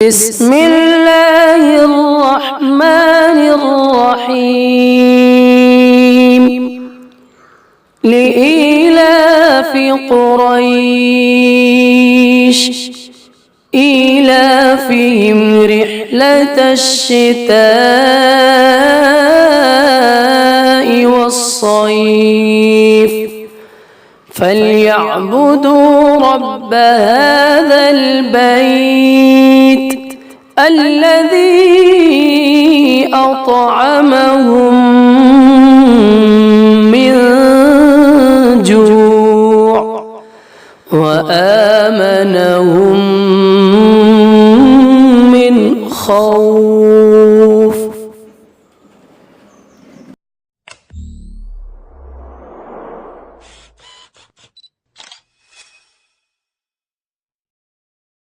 بسم الله الرحمن الرحيم لإيلاف قريش إيلافهم رحلة الشتاء والصيف فليعبدوا رب هذا البيت الذي أطعمهم